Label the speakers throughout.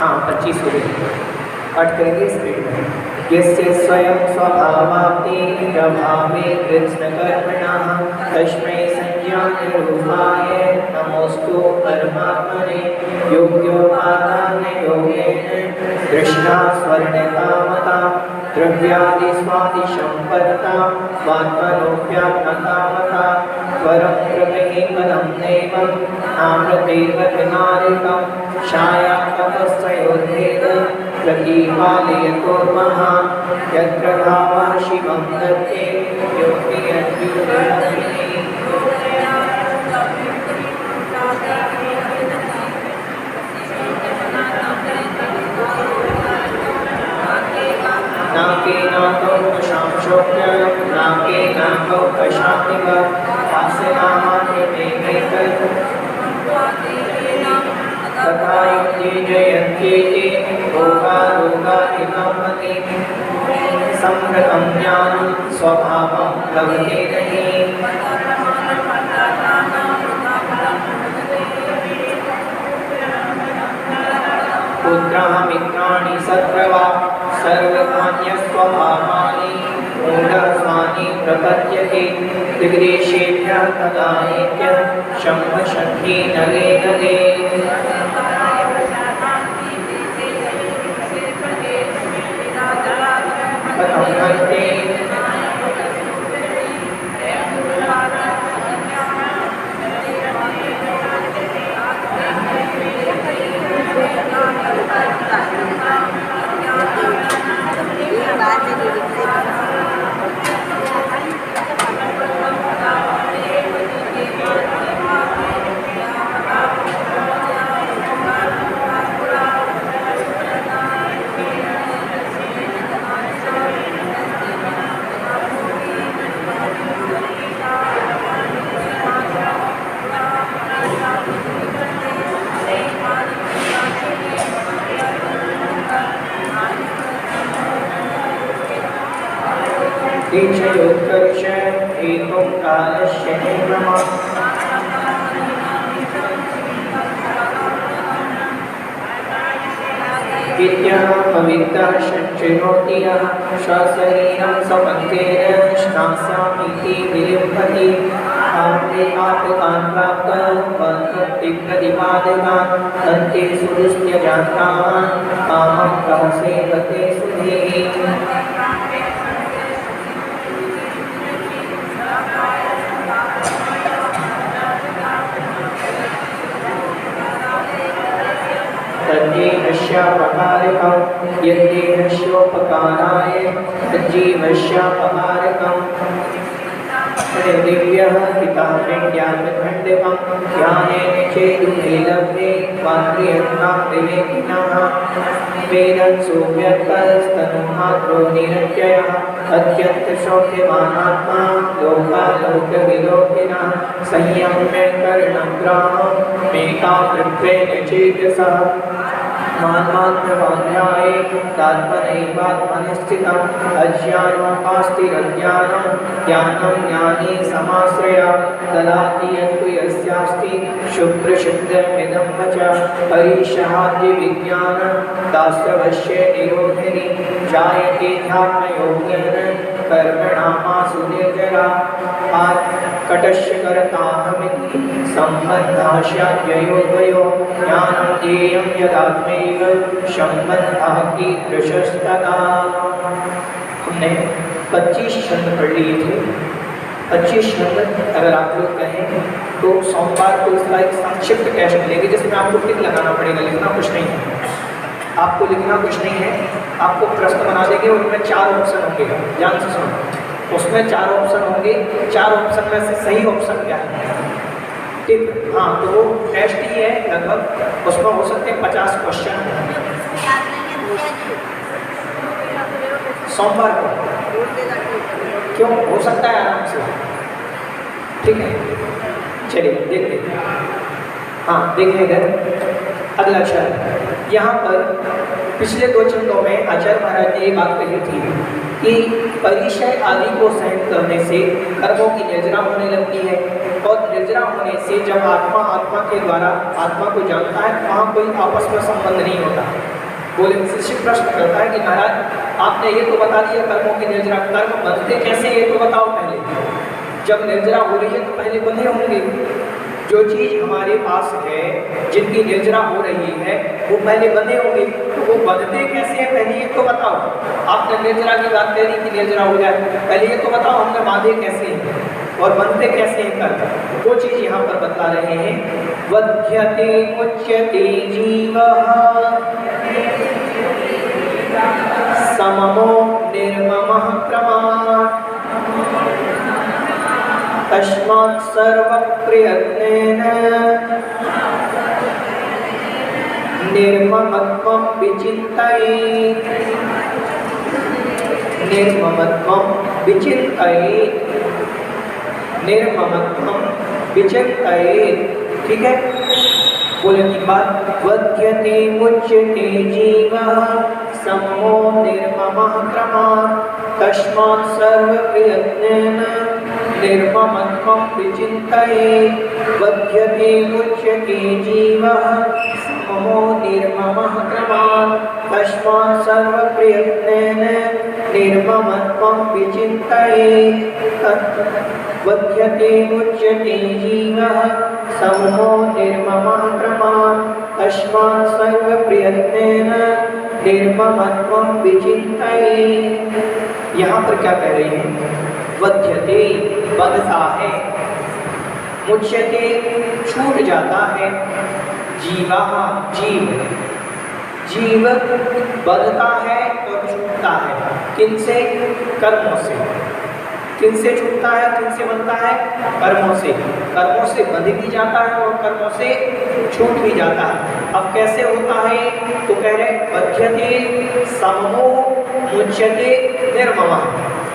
Speaker 1: हाँ 25 हो गए, पाठ करेंगे स्पीड में। यस्य स्वयं स्वभावाप्ति प्रभावे कृत्स्नकर्मणः तस्मै संज्ञानरूपाय नमोऽस्तु परमात्मने। योग्योपादान योगेन दृष्टा स्वर्णकामता द्रव्यादिस्वादिसम्पन्ना स्वात्मनोऽप्यात्मकामता वरं प्रभेपदं दैवं नामृतैव विनारिकं छायातपस्योर्भेद प्रतिपालयतोर्मः यत्र भावः शिवं दत्ते योगी यद्युर्गतिः। नाके नाकौ कशांशोऽप्य नाके नाकौ कशामिव हास्य नामान्यमेकैकैः तथा युक्ते जयन्त्येते रोगा इमामति संहृतं ज्ञानं स्वभावं लभते नहि। पुत्राः मित्राणि सत्प्रभा सर्वकान्यस्वभावानि मूढस्वानि प्रपद्यते दिग्देशेभ्यः तदानेत्य शम्भशक्ति नगे नगे। कथं भक्ते दीक्षयोत्कर्ष हेतुं कालस्य निर्ममः विद्यः पवित्रः सञ्चिनोति यः स्वशरीरं स्वपङ्केन श्नास्यामीति विलिम्पति। आपते आत्मकान् प्राप्तः बन्धुतिप्रतिपादकान् अन्ते सुदुस्त्यजातान् कामं कः सेवते सुधीः। तज्जीवस्यापकारकं यद्देहस्योपकाराय तज्जीवस्यापकारकं दिव्यः पितः पिण्ड्यात्मखण्डितं ध्यानेन चेदुहे लभ्ये वाक्रियन्तां विवेकिनः वेदं सोऽव्यक्तस्तनुमात्रो निरत्ययः अत्यन्तशोभ्यमानात्मा लोकालोकविलोकिनः संयम्य करणं ग्रामं मेकाग्रत्वेन चेतसः मान्मात्रवाध्याये तात्मनैवात्मनिस्थितम् अज्ञानोपास्तिरज्ञानं ज्ञानं ज्ञानी समाश्रया ददाति यत्तु यस्यास्ति शुभ्रशुद्धमिदं वचः परिशहाद्यविज्ञानं दास्यवश्ये निरोधिनी जायते ध्यात्मयोगेन कर्मणामासु निर्जरा कटस्य कर्ताहमिति सम्बन्धः स्याद्वयो ज्ञानं ज्ञेयं यदात्मैव सम्बन्धः कीदृशस्तदा। हमने 25 छंद पढ़ लिए थे। 25 छंद अगर आप लोग कहें तो सोमवार को इसका एक संक्षिप्त टेस्ट मिलेगी जिसमें आपको टिक लगाना पड़ेगा, लिखना कुछ नहीं है। आपको लिखना कुछ नहीं है, आपको प्रश्न बना देंगे, उनमें 4 ऑप्शन होंगे, ध्यान से सुनो। उसमें 4 ऑप्शन होंगे, 4 ऑप्शन में से सही ऑप्शन क्या है, ठीक। हाँ, तो वो टेस्ट ही है लगभग, उसमें हो सकते हैं 50 क्वेश्चन सोमवार को। क्यों, हो सकता है आराम से, ठीक है। चलिए देखते हैं। हाँ देखिए इधर अगला शब्द, यहाँ पर पिछले 2 छंदों में आचार्य महाराज ने ये बात कही थी कि परिचय आदि को सहन करने से कर्मों की निर्जरा होने लगती है, और निर्जरा होने से जब आत्मा के द्वारा आत्मा को जानता है, वहाँ कोई आपस में संबंध नहीं होता। बोले शिष्य प्रश्न करता है कि महाराज आपने ये तो बता दिया कर्मों की निर्जरा, कर्म बनते कैसे ये तो बताओ पहले। जब निर्जरा हो रही है तो पहले बंधे होंगे। जो चीज़ हमारे पास है, जिनकी निर्जरा हो रही है, वो पहले बंधे होंगे, तो वो बंधते कैसे हैं पहले ये तो बताओ। आपने निर्जरा की बात कह दी कि निर्जरा हो जाए, पहले ये तो बताओ हमने बांधे कैसे हैं और बनते कैसे हैं कर्म। वो चीज़ यहाँ पर बता रहे हैं। वध्यते मुच्यते जीवः सममो निर्ममः क्रमात् तस्मात् सर्वप्रयत्नेन निर्ममत्वं विचिन्तयेत्। निर्ममत्वं विचिन्तयेत्, निर्ममत्वं विचिन्तयेत्। ठीक है, बोले की बात। वध्यते मुच्यते जीवः सममो निर्ममः क्रमात् तस्मात् सर्वप्रयत्नेन निर्ममत्वं विचिन्तयेत्। वध्यते मुच्यते जीवः सममो निर्ममः क्रमात् तस्मात् सर्वप्रयत्नेन निर्ममत्वं विचिन्तयेत्। वध्यते मुच्यते जीवः सममो निर्ममः क्रमात् तस्मात् सर्वप्रयत्नेन निर्ममत्वं विचिन्तयेत्। यहाँ पर क्या कह रहे हैं? वध्यते बंधता है, मुच्यते छूट जाता है, जीवा जीव, जीव बंधता है और छूटता है। किनसे? कर्मों से। किनसे छूटता है, किनसे बनता है? कर्मों से। कर्मों से बंध भी जाता है और कर्मों से छूट भी जाता है। अब कैसे होता है? तो कह रहे बध्यते सममो मुच्यते निर्ममः।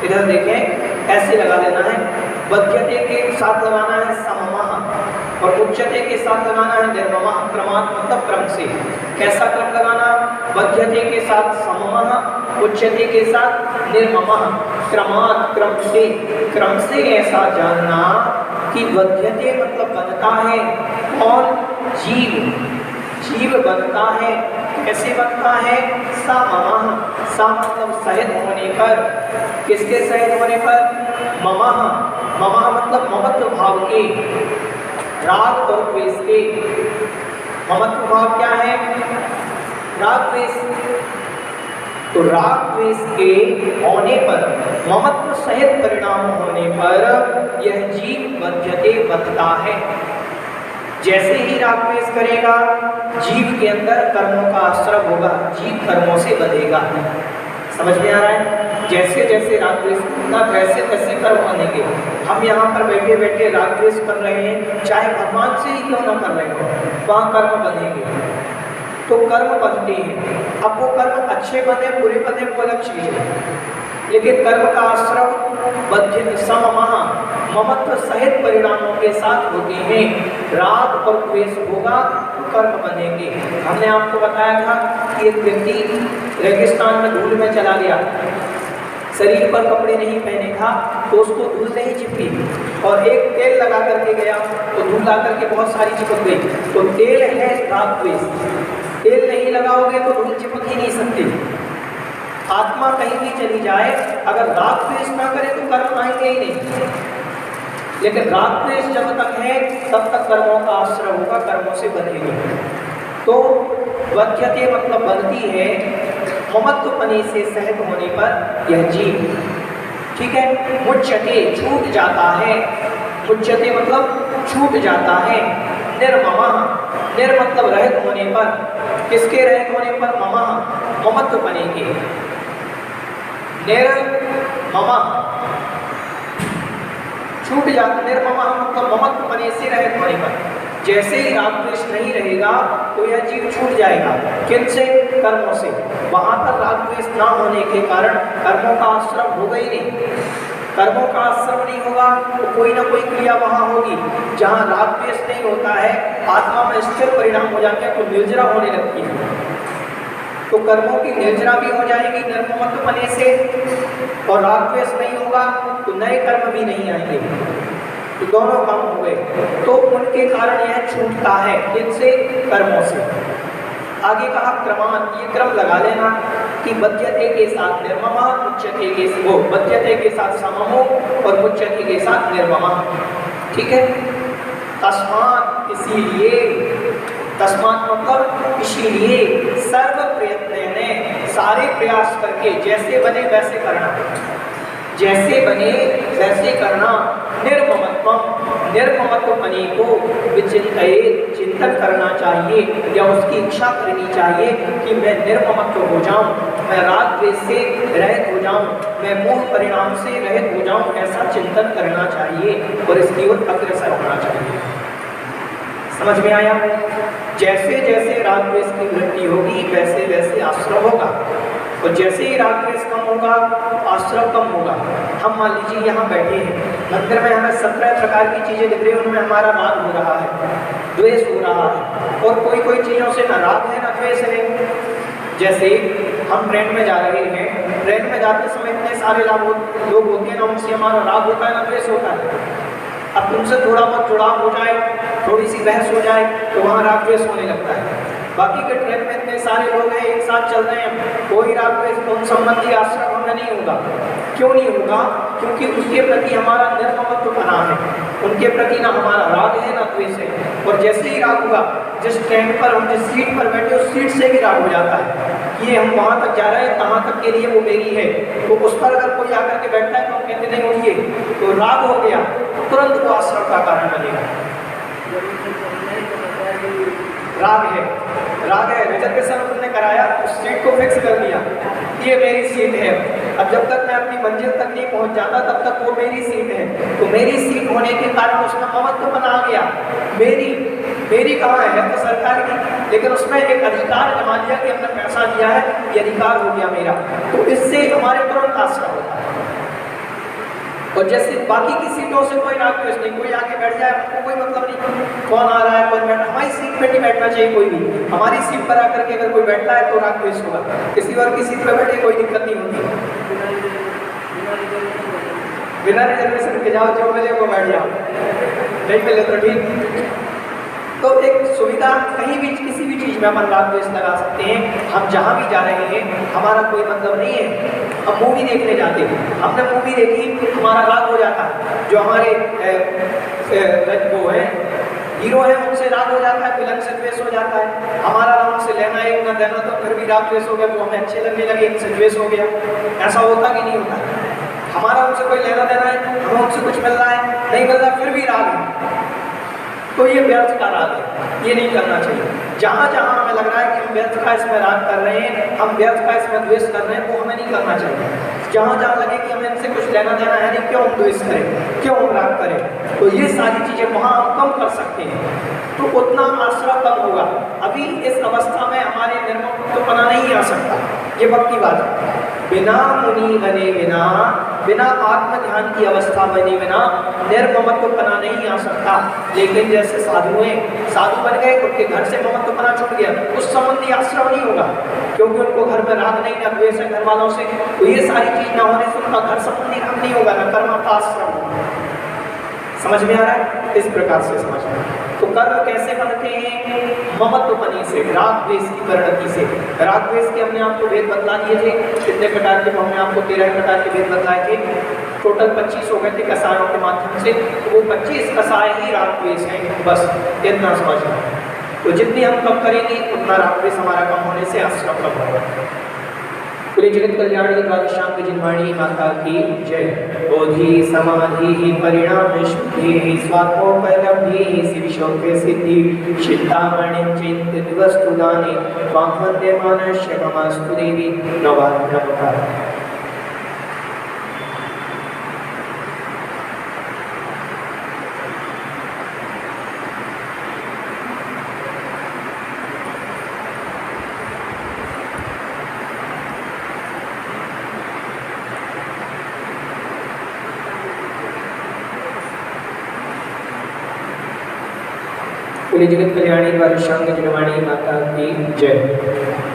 Speaker 1: इधर देखें, ऐसे लगा लेना है। बध्यते के साथ लगाना है सममः और मुच्यते के साथ लगाना है निर्ममः। क्रमात् मतलब क्रम से। कैसा क्रम लगाना? बध्यते के साथ सममः, मुच्यते के साथ निर्ममः। क्रमात् क्रम से। क्रम से ऐसा जानना कि बध्यते मतलब बनता है और जीव, जीव बनता है। कैसे बनता है? सममः। सा मतलब सहित होने पर। किसके सहित होने पर? ममः। ममः मतलब ममत्व भाव के, राग और द्वेष के। ममत्व भाव क्या है? राग द्वेष। तो राग द्वेष के होने पर, ममत्व सहित परिणाम होने पर यह जीव बध्यते बंधता है। जैसे ही राग द्वेष करेगा, जीव के अंदर कर्मों का आश्रय होगा, जीव कर्मों से बंधेगा। समझ में आ रहा है? जैसे जैसे राग द्वेष होगा वैसे वैसे कर्म बनेंगे। हम यहाँ पर बैठे बैठे राग द्वेष कर रहे हैं, चाहे भगवान से ही क्यों ना कर रहे हो, वहाँ कर्म बनेंगे। तो कर्म बनते हैं। अब वो कर्म अच्छे बने बुरे बने वो अलग चीज है, लेकिन कर्म का आश्रय बद्ध सममः ममत्व सहित परिणामों के साथ होते हैं। राग और द्वेष होगा तो कर्म बनेंगे। हमने आपको बताया था कि एक व्यक्ति रेगिस्तान में धूल में चला गया, शरीर पर कपड़े नहीं पहने था, तो उसको धूल नहीं चिपकी, और एक तेल लगा करके गया तो धूल ला करके बहुत सारी चिपक गई। तो तेल है राग द्वेष। तेल नहीं लगाओगे तो धूल चिपक ही नहीं सकती। आत्मा कहीं भी चली जाए, अगर राग द्वेष ना करे तो कर्म आएंगे ही नहीं। लेकिन राग द्वेष जब तक है तब तक कर्मों का आश्रय होगा, कर्मों से बनेगी। तो बध्यते मतलब बनती है, ममत्वपने से सहित होने पर यह जीव। ठीक है। मुच्यते छूट जाता है, मुच्यते मतलब छूट जाता है। निर्ममः, निर मतलब रहित होने पर। किसके रहित होने पर? ममः ममत्वपने के। निर्ममः छूट जाता, निर्ममः मतलब ममत्वपने से रहित होने पर। जैसे ही राग द्वेष नहीं रहेगा तो यह जीव छूट जाएगा। किनसे? कर्मों से। वहां पर राग द्वेष ना होने के कारण कर्मों का आश्रय होगा ही नहीं। कर्मों का आश्रय नहीं होगा तो कोई ना कोई क्रिया वहां होगी। जहां राग द्वेष नहीं होता है, आत्मा में स्थिर परिणाम हो जाते हैं तो निर्जरा होने लगती है। तो कर्मों की निर्जरा भी हो जाएगी निर्ममत्व बने से, और राग द्वेष नहीं होगा तो नए कर्म भी नहीं आएंगे, तो दोनों काम हो गए। तो उनके कारण यह छूटता है इनसे, कर्मों से। आगे कहा क्रमान, ये क्रम लगा लेना कि बध्यते के साथ निर्ममा, मुच्यते के वो बध्यते के साथ सममो और मुच्यते के साथ निर्ममा, ठीक है। तस्मात् इसीलिए, तस्मात् मतलब इसीलिए, सर्व प्रयत्न ने सारे प्रयास करके जैसे बने वैसे करना, जैसे बने वैसे करना, निर्ममत्वम, निर्ममत्व बने को विचिंतित, चिंतन करना चाहिए या उसकी इच्छा करनी चाहिए कि मैं निर्ममत्व हो जाऊं, मैं राग द्वेष से रहित हो जाऊं, मैं मोह परिणाम से रहित हो जाऊं, ऐसा चिंतन करना चाहिए और इसकी ओर अग्रसर होना चाहिए। समझ में आया? जैसे जैसे राग द्वेष की वृद्धि होगी वैसे वैसे आश्रम होगा, और जैसे ही राग द्वेष कम होगा आश्रम कम होगा। हम मान लीजिए यहाँ बैठे हैं, मंदिर में हमें 17 प्रकार की चीजें दिख रही है, उनमें हमारा राग हो रहा है, द्वेष हो रहा है, और कोई कोई चीजों से न राग है न द्वेष है। जैसे हम ट्रेन में जा रहे हैं, ट्रेन में जाते समय इतने सारे लोग होते हैं ना, उनसे हमारा राग होता है ना द्वेष होता है। अब तुमसे थोड़ा बहुत जुड़ाव हो जाए, थोड़ी सी बहस हो जाए तो वहाँ राग द्वेष होने लगता है। बाकी के ट्रेन में इतने सारे लोग हैं, एक साथ चल रहे हैं, कोई राग द्वेष उन संबंधी आश्रम हमें नहीं होगा। क्यों नहीं होगा? क्योंकि उनके प्रति हमारा निर्ममत्व बना है, उनके प्रति ना हमारा राग है ना द्वेष है। और जैसे ही राग होगा, जिस ट्रेन पर हम जिस सीट पर बैठे उस सीट से भी राग हो जाता है, ये हम वहाँ तक जा रहे हैं, कहाँ तक के लिए वो मेरी है, तो उस पर अगर कोई आकर के बैठता है तो हम कहते नहीं उठिए, तो राग हो गया, तुरंत वो आश्रम का कारण बनेगा। राग है, राग है, रिजर्वेशन तुमने कराया, उस सीट को फिक्स कर दिया, ये मेरी सीट है। अब जब तक मैं अपनी मंजिल तक नहीं पहुंच जाता तब तक वो मेरी सीट है, तो मेरी सीट होने के कारण उसमें ममत्व बना गया। मेरी कहाँ है? तो सरकार की, लेकिन उसमें एक अधिकार जमा दिया कि हमने पैसा दिया है, ये अधिकार हो गया मेरा, तो इससे हमारे तुरंत आश्रय होता है। और जैसे बाकी की सीटों से कोई राग द्वेष नहीं, कोई आगे बैठ जाए हमको कोई मतलब नहीं, कौन आ रहा है कौन बैठा, हमारी सीट पे नहीं बैठना चाहिए कोई भी। हमारी सीट पर आकर के अगर कोई बैठता है तो राग द्वेष होगा, किसी और की सीट पर बैठे कोई दिक्कत नहीं होती। बिना रिजर्वेशन के जाओ, जो मिले वो बैठ जाओ, नहीं मिले तो ठीक। तो एक सुविधा, कहीं भी किसी भी चीज़ में अपन राग द्वेष लगा सकते हैं। हम जहाँ भी जा रहे हैं हमारा कोई मतलब नहीं है, हम मूवी देखने जाते हैं, हमने मूवी देखी हमारा राग हो जाता है, जो हमारे वो है हीरो है उनसे राग हो जाता है, विलन से द्वेष हो जाता है। हमारा ना उनसे लेना है ना देना, तो फिर भी राग द्वेष हो गया, वो हमें अच्छे लगने लगे, इनसे द्वेष हो गया। ऐसा होता कि नहीं होता? हमारा उनसे कोई लेना देना है, हमें उनसे कुछ मिल रहा है, नहीं मिल रहा, फिर भी राग है, तो ये व्यर्थ का राग है, ये नहीं करना चाहिए। जहाँ जहाँ हमें लग रहा है कि हम व्यर्थ का इसमें राग कर रहे हैं, हम व्यर्थ का इसमें द्वेष कर रहे हैं, वो हमें नहीं करना चाहिए। जहाँ जहाँ लगे कि हमें इनसे कुछ लेना देना है नहीं, क्यों हम द्वेष करें, क्यों हम राग करें, तो ये सारी चीज़ें वहाँ हम कम कर सकते हैं, तो उतना आश्रय कम होगा। अभी इस अवस्था में हमारे निर्ममत्व बना नहीं आ सकता, ये वक्त की बात है। बिना मुनि बने बिना, बिना आत्म ध्यान की अवस्था बने बिना निर्ममत्व बना नहीं आ सकता। लेकिन जैसे साधु हैं, साधु बन गए, उनके घर से ममत्व बना छूट गया, उस संबंधी आश्रम नहीं होगा, क्योंकि उनको घर में राग नहीं, न द्वेष है घर वालों से, तो ये सारी चीज न होने से उनका घर संबंधी राग नहीं होगा, न कर्म का आश्रम होगा। समझ में आ रहा है? इस प्रकार से समझना। तो कर्म कैसे बनते हैं? ममत्व बने से, राग द्वेष की परिणति से। राग द्वेष के हमने आपको भेद बतला दिए थे, कितने प्रकार के, हमने आपको 13 प्रकार के भेद बतलाए थे, टोटल 25 हो गए थे कसायों के माध्यम से, तो वो 25 कसाय ही राग द्वेष हैं, बस इतना समझना। तो जितनी हम कम करेंगे उतना राग द्वेष हमारा कम होने से आश्रम कम होगा। पूरी जगत कल्याणी द्वादशांग जिनवाणी माता की जय। बोधि समाधि परिणाम शुद्धि स्वात्मोपलब्धि शिवशोक्य सिद्धि चिंतामणि चिंतित वस्तुदानि वामवंदे मानस्य ममास्तु देवी नवाभ्यवतार। जगत कल्याणी द्वादशांग जिनवाणी माता की जय।